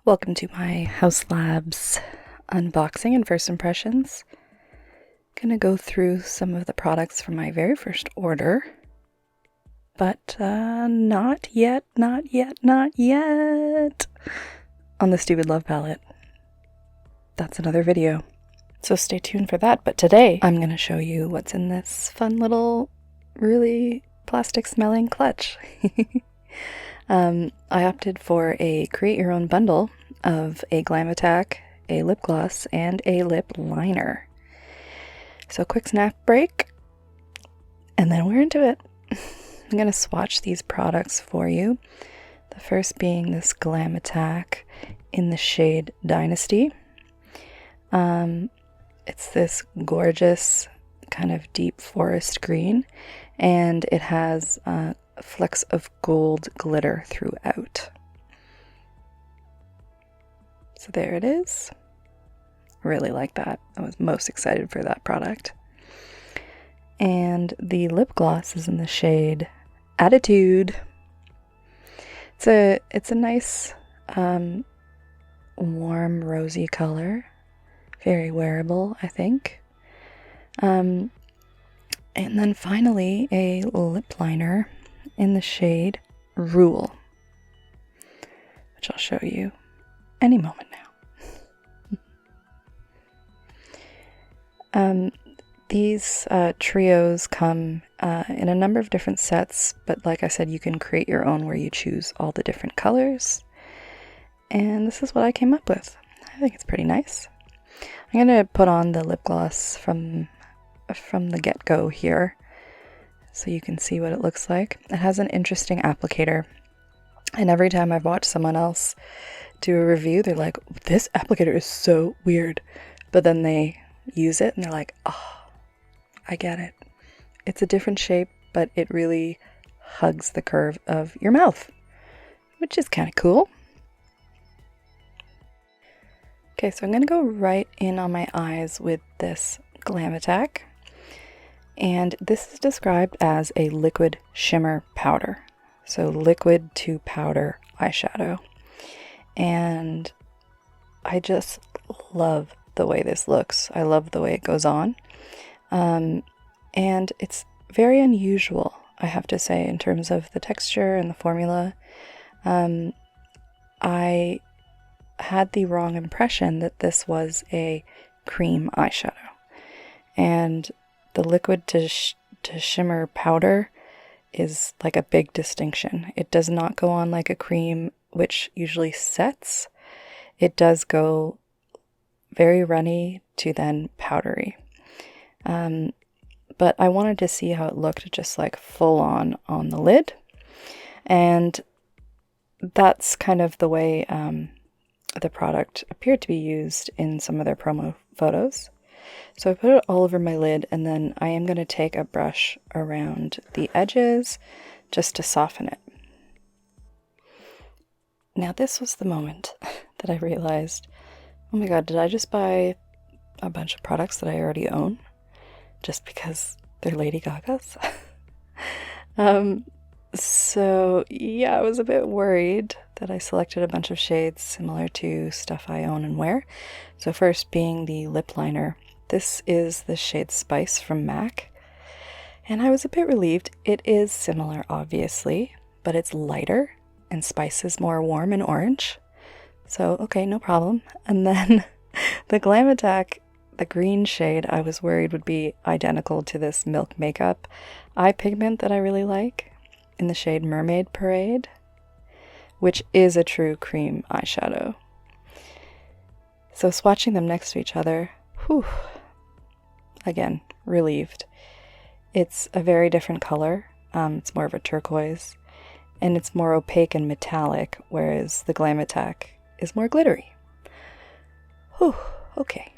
Welcome to my Haus Labs unboxing and first impressions. Gonna go through some of the products from my very first order, but not yet on the Stupid Love palette. That's another video, so stay tuned for that. But today I'm gonna show you what's in this fun little, really plastic smelling clutch. I opted for a create your own bundle of a Glam Attack, a lip gloss, and a lip liner. So quick snack break, and then we're into it. I'm going to swatch these products for you. The first being this Glam Attack in the shade Dynasty. It's this gorgeous kind of deep forest green, and it has flecks of gold glitter throughout. So there it is. Really like that. I was most excited for that product. And the lip gloss is in the shade Attitude. It's a nice warm rosy color. Very wearable, I think. And then finally a lip liner in the shade Rule, which I'll show you any moment now. These trios come in a number of different sets, but like I said, you can create your own where you choose all the different colors. And this is what I came up with. I think it's pretty nice. I'm going to put on the lip gloss from the get-go here, so you can see what it looks like. It has an interesting applicator, and every time I've watched someone else do a review, they're like, this applicator is so weird, but then they use it and they're like, oh, I get it. It's a different shape, but it really hugs the curve of your mouth, which is kind of cool. Okay, so I'm going to go right in on my eyes with this Glam Attack. And this is described as a liquid shimmer powder. So liquid to powder eyeshadow. And I just love the way this looks. I love the way it goes on. And it's very unusual, I have to say, in terms of the texture and the formula. I had the wrong impression that this was a cream eyeshadow. And the liquid to shimmer powder is like a big distinction. It does not go on like a cream, which usually sets. It does go very runny to then powdery. But I wanted to see how it looked just like full on the lid. And that's kind of the way the product appeared to be used in some of their promo photos. So I put it all over my lid, and then I am going to take a brush around the edges just to soften it. Now this was the moment that I realized, oh my god, did I just buy a bunch of products that I already own just because they're Lady Gaga's? So yeah, I was a bit worried that I selected a bunch of shades similar to stuff I own and wear. So first being the lip liner. This is the shade Spice from MAC, and I was a bit relieved. It is similar, obviously, but it's lighter, and Spice is more warm and orange. So, okay, no problem. And then the Glam Attack, the green shade, I was worried would be identical to this Milk Makeup eye pigment that I really like in the shade Mermaid Parade, which is a true cream eyeshadow. So swatching them next to each other, whew, again, relieved. It's a very different color. It's more of a turquoise, and it's more opaque and metallic, whereas the Glam Attack is more glittery. Whew, okay.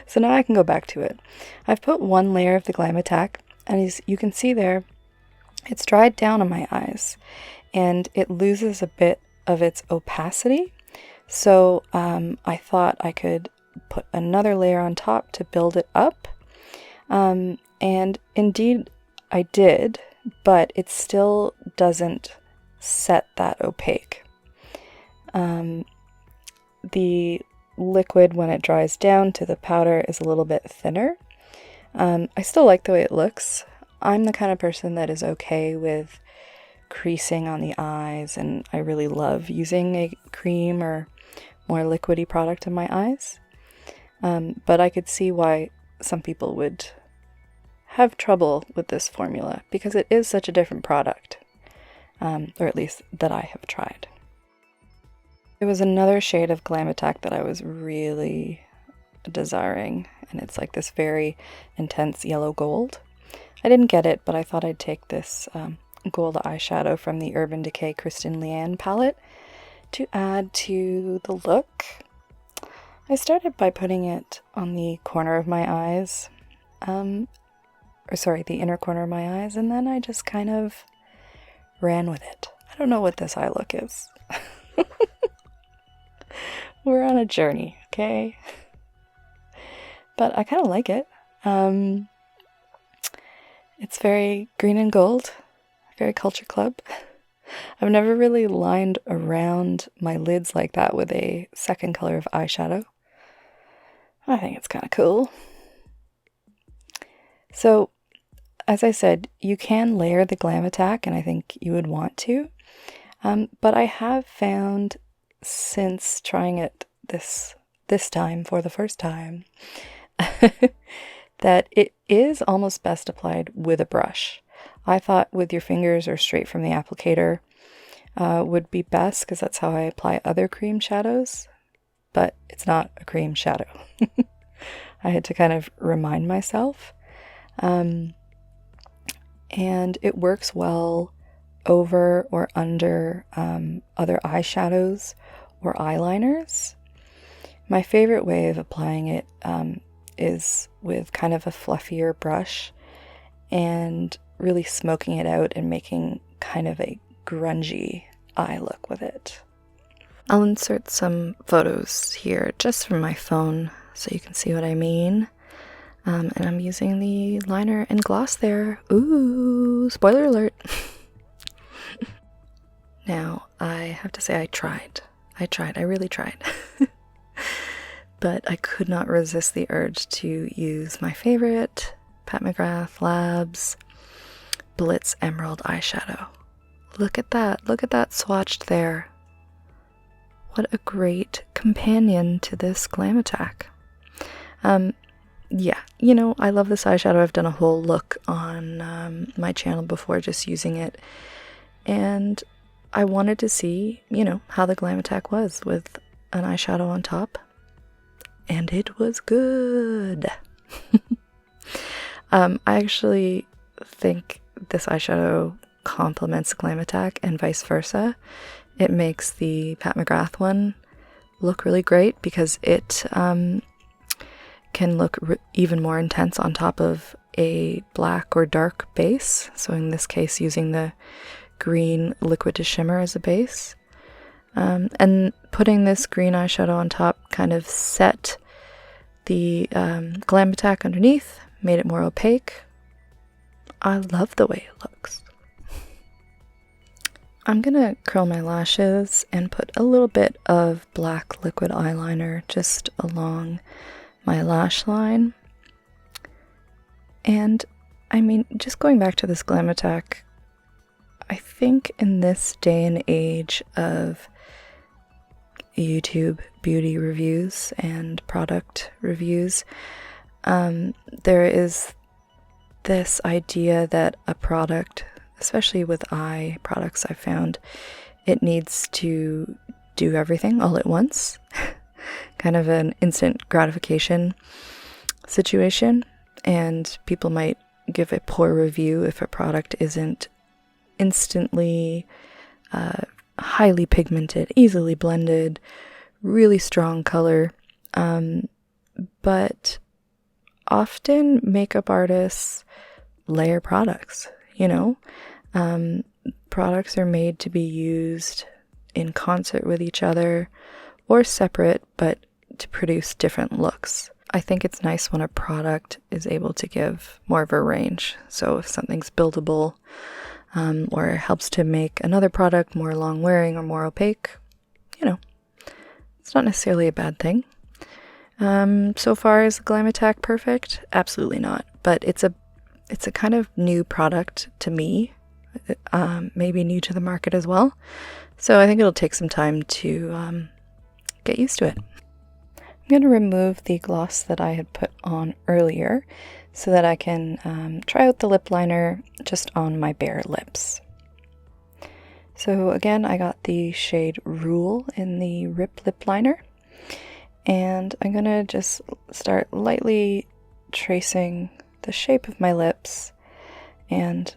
So now I can go back to it. I've put one layer of the Glam Attack, and as you can see there, it's dried down on my eyes, and it loses a bit of its opacity. So I thought I could put another layer on top to build it up. And indeed I did, but it still doesn't set that opaque. The liquid, when it dries down to the powder, is a little bit thinner. I still like the way it looks. I'm the kind of person that is okay with creasing on the eyes, and I really love using a cream or more liquidy product in my eyes. But I could see why some people would have trouble with this formula, because it is such a different product, or at least that I have tried. There was another shade of Glam Attack that I was really desiring, and it's like this very intense yellow gold. I didn't get it, but I thought I'd take this gold eyeshadow from the Urban Decay Kristen Leanne palette to add to the look. I started by putting it on the corner of my eyes, the inner corner of my eyes, and then I just kind of ran with it. I don't know what this eye look is. We're on a journey, okay? But I kind of like it. It's very green and gold, very Culture Club. I've never really lined around my lids like that with a second color of eyeshadow. I think it's kind of cool. So, as I said, you can layer the Glam Attack, and I think you would want to. But I have found, since trying it this time for the first time, that it is almost best applied with a brush. I thought with your fingers or straight from the applicator would be best, because that's how I apply other cream shadows, but it's not a cream shadow. I had to kind of remind myself. And it works well over or under other eyeshadows or eyeliners. My favorite way of applying it is with kind of a fluffier brush and really smoking it out and making kind of a grungy eye look with it. I'll insert some photos here just from my phone so you can see what I mean. And I'm using the liner and gloss there. Ooh, spoiler alert. Now, I have to say I tried. I really tried. But I could not resist the urge to use my favorite Pat McGrath Labs Blitz Emerald eyeshadow. Look at that swatched there. What a great companion to this Glam Attack. Yeah, I love this eyeshadow. I've done a whole look on my channel before, just using it. And I wanted to see, how the Glam Attack was with an eyeshadow on top. And it was good. I actually think this eyeshadow complements Glam Attack and vice versa. It makes the Pat McGrath one look really great because it can look even more intense on top of a black or dark base. So in this case, using the green liquid to shimmer as a base. And putting this green eyeshadow on top kind of set the Glam Attack underneath, made it more opaque. I love the way it looks. I'm gonna curl my lashes and put a little bit of black liquid eyeliner just along my lash line. And I mean, just going back to this Glam Attack, I think in this day and age of YouTube beauty reviews and product reviews, there is this idea that a product, especially with eye products, I've found it needs to do everything all at once. Kind of an instant gratification situation, and people might give a poor review if a product isn't instantly highly pigmented, easily blended, really strong color. But often makeup artists layer products, products are made to be used in concert with each other or separate, but to produce different looks. I think it's nice when a product is able to give more of a range. So if something's buildable, or helps to make another product more long wearing or more opaque, It's not necessarily a bad thing. So far, is the Glam Attack perfect? Absolutely not. But it's a kind of new product to me, maybe new to the market as well. So I think it'll take some time to get used to it. I'm going to remove the gloss that I had put on earlier so that I can try out the lip liner just on my bare lips. So again, I got the shade Rule in the Rip Lip Liner, and I'm going to just start lightly tracing the shape of my lips, and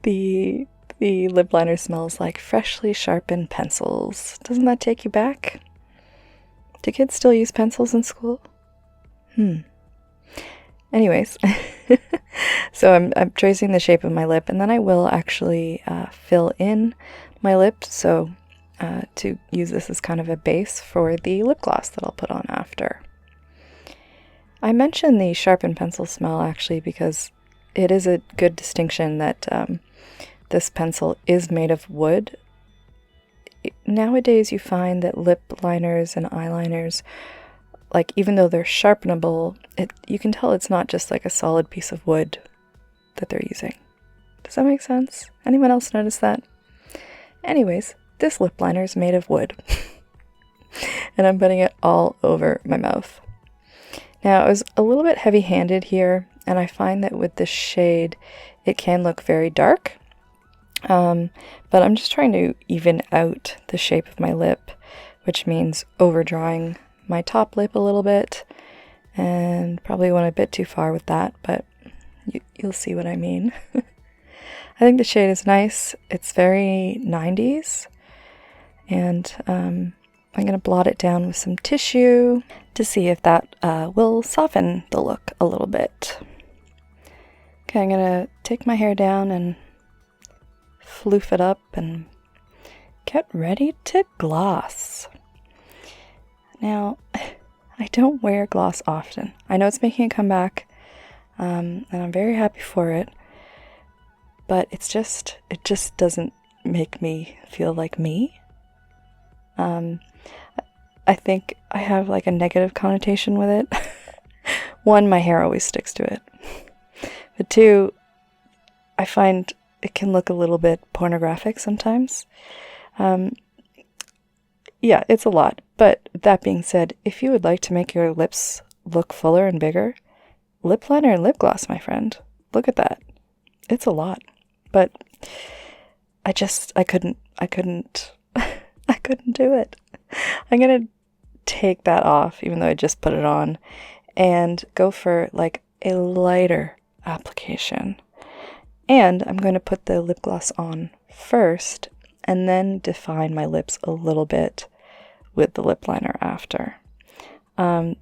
the lip liner smells like freshly sharpened pencils. Doesn't that take you back? Do kids still use pencils in school? Anyways, so I'm tracing the shape of my lip, and then I will actually fill in my lips, so to use this as kind of a base for the lip gloss that I'll put on after. I mentioned the sharpened pencil smell actually because it is a good distinction that this pencil is made of wood. Nowadays you find that lip liners and eyeliners, like even though they're sharpenable, you can tell it's not just like a solid piece of wood that they're using. Does that make sense? Anyone else notice that? Anyways, this lip liner is made of wood. And I'm putting it all over my mouth. Now, I was a little bit heavy-handed here, and I find that with this shade, it can look very dark. But I'm just trying to even out the shape of my lip, which means overdrawing my top lip a little bit, and probably went a bit too far with that, but you'll see what I mean. I think the shade is nice. It's very 90s, and I'm going to blot it down with some tissue to see if that will soften the look a little bit. Okay, I'm going to take my hair down and floof it up and get ready to gloss. Now, I don't wear gloss often. I know it's making a comeback, and I'm very happy for it, but it just doesn't make me feel like me. I think I have like a negative connotation with it. One, my hair always sticks to it. But two, I find it can look a little bit pornographic sometimes. Yeah, it's a lot. But that being said, if you would like to make your lips look fuller and bigger, lip liner and lip gloss, my friend. Look at that. It's a lot. But I couldn't do it. I'm going to take that off, even though I just put it on, and go for like a lighter application. And I'm going to put the lip gloss on first, and then define my lips a little bit with the lip liner after.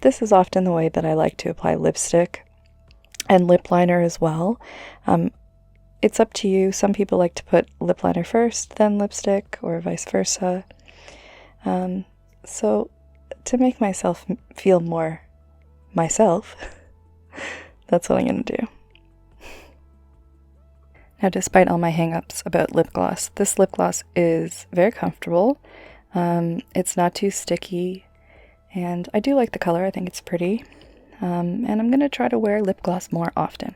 This is often the way that I like to apply lipstick and lip liner as well. It's up to you. Some people like to put lip liner first, then lipstick, or vice versa. So to make myself feel more myself, that's what I'm going to do. Now, despite all my hang-ups about lip gloss, this lip gloss is very comfortable. It's not too sticky, and I do like the color. I think it's pretty. And I'm going to try to wear lip gloss more often.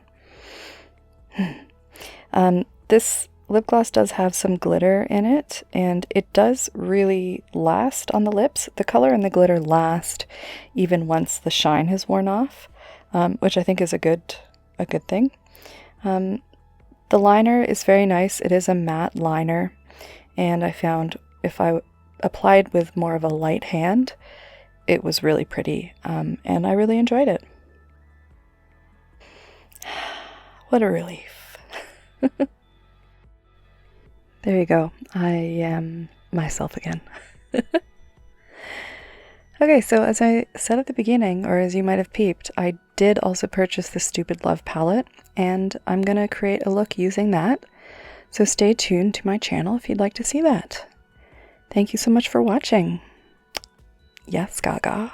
This lip gloss does have some glitter in it, and it does really last on the lips. The color and the glitter last even once the shine has worn off, which I think is a good thing. The liner is very nice. It is a matte liner, and I found if I applied with more of a light hand, it was really pretty, and I really enjoyed it. What a relief. There you go. I am myself again. Okay, so as I said at the beginning, or as you might have peeped, I did also purchase the Stupid Love palette, and I'm going to create a look using that. So stay tuned to my channel if you'd like to see that. Thank you so much for watching. Yes, Gaga.